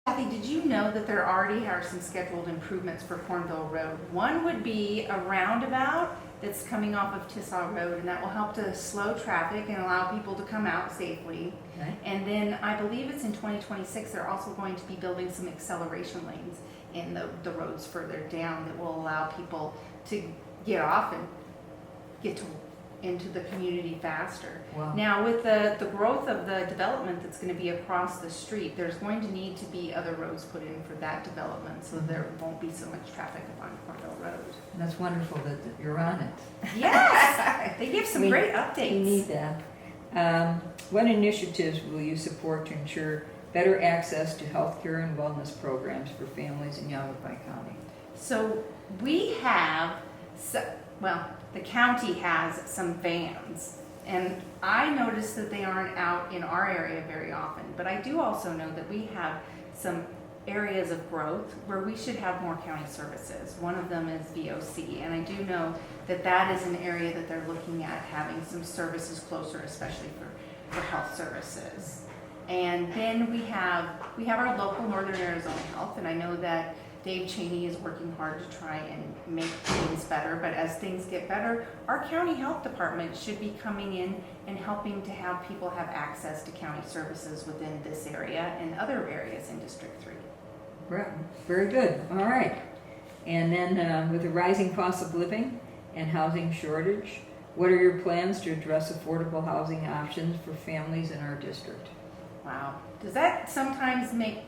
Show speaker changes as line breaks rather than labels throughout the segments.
Kathy, did you know that there already are some scheduled improvements for Cornville Road? One would be a roundabout that's coming off of Tissot Road, and that will help to slow traffic and allow people to come out safely.
Okay.
And then I believe it's in 2026, they're also going to be building some acceleration lanes in the roads further down that will allow people to get off and get into the community faster.
Wow.
Now, with the growth of the development that's going to be across the street, there's going to need to be other roads put in for that development, so there won't be so much traffic up on Cornville Road.
And that's wonderful that you're on it.
Yes, they give some
We-
great updates.
We need that. What initiatives will you support to ensure better access to healthcare and wellness programs for families in Yavapai County?
So we have, the county has some vans, and I notice that they aren't out in our area very often, but I do also know that we have some areas of growth where we should have more county services. One of them is VOC, and I do know that that is an area that they're looking at having some services closer, especially for health services. And then we have our local Northern Arizona Health, and I know that Dave Cheney is working hard to try and make things better, but as things get better, our county health department should be coming in and helping to have people have access to county services within this area and other areas in District 3.
Right. Very good. All right. And then with the rising cost of living and housing shortage, what are your plans to address affordable housing options for families in our district?
Wow. Does that sometimes make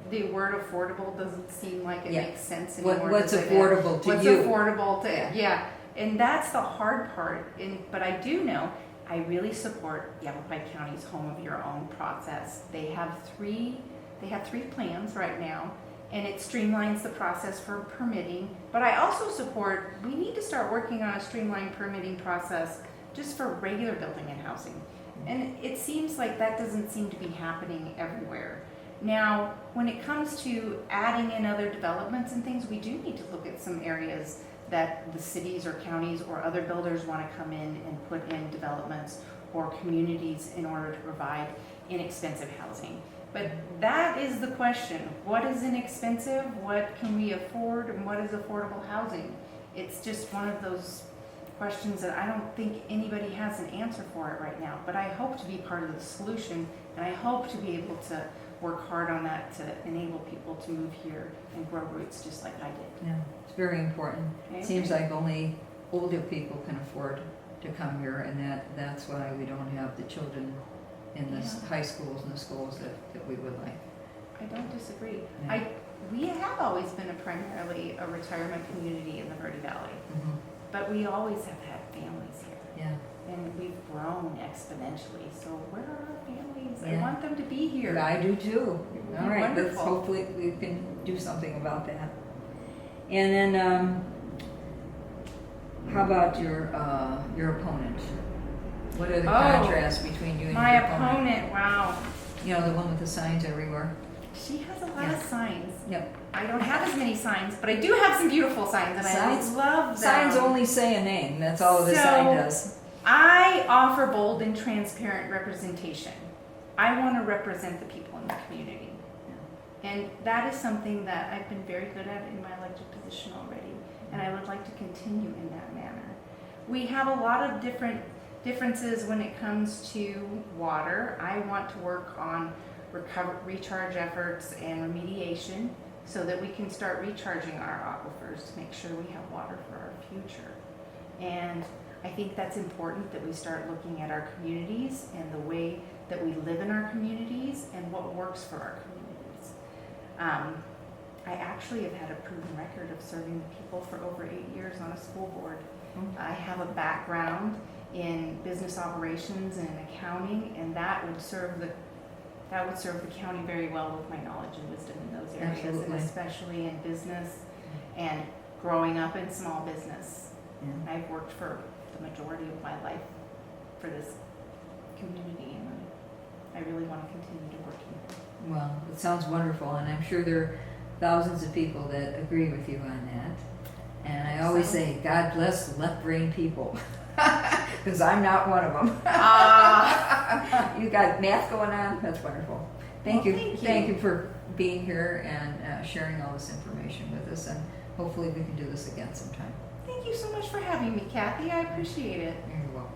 the word affordable doesn't seem like it makes sense anymore?
What's
does it?
affordable to
What's
you?
affordable to,
Yeah.
yeah. And that's the hard part. But I do know, I really support Yavapai County's Home of Your Own process. They have three plans right now, and it streamlines the process for permitting. But I also support, we need to start working on a streamlined permitting process just for regular building and housing. And it seems like that doesn't seem to be happening everywhere. Now, when it comes to adding in other developments and things, we do need to look at some areas that the cities or counties or other builders want to come in and put in developments or communities in order to provide inexpensive housing. But that is the question. What is inexpensive? What can we afford? And what is affordable housing? It's just one of those questions that I don't think anybody has an answer for it right now. But I hope to be part of the solution, and I hope to be able to work hard on that to enable people to move here and grow roots just like I did.
Yeah, it's very important.
Okay.
It seems like only older people can afford to come here, and that's why we don't have the children in the high schools and the schools that we would like.
I don't disagree.
Yeah.
We have always been primarily a retirement community in the Verde Valley, but we always have had families here.
Yeah.
And we've grown exponentially. So where are our families? I
Yeah.
want them to be here.
I do too.
It'd be
All right, let's
wonderful.
hopefully we can do something about that. And then, how about your opponent? What are the contrasts between you and
My
your
opponent, wow.
You know, the one with the signs everywhere?
She has a lot
Yeah.
of signs.
Yep.
I don't have as many signs, but I do have some beautiful signs, and
Signs-
I love them.
Signs only say a name, that's all the sign does.
I offer bold and transparent representation. I want to represent the people in the community. And that is something that I've been very good at in my elected position already, and I would like to continue in that manner. We have a lot of differences when it comes to water. I want to work on recharge efforts and remediation so that we can start recharging our aquifers to make sure we have water for our future. And I think that's important that we start looking at our communities and the way that we live in our communities and what works for our communities. I actually have had a proven record of serving people for over 8 years on a school board. I have a background in business operations and accounting, and that would serve the county very well with my knowledge and wisdom in those areas.
Absolutely.
And especially in business and growing up in small business.
Yeah.
I've worked for the majority of my life for this community, and I really want to continue to work here.
Well, it sounds wonderful, and I'm sure there are thousands of people that agree with you on that. And I always say, God bless the left-brain people, because I'm not one of them. You got math going on? That's wonderful. Thank
Well,
you.
thank you.
Thank you for being here and sharing all this information with us, and hopefully we can do this again sometime.
Thank you so much for having me, Kathy. I appreciate it.
You're welcome.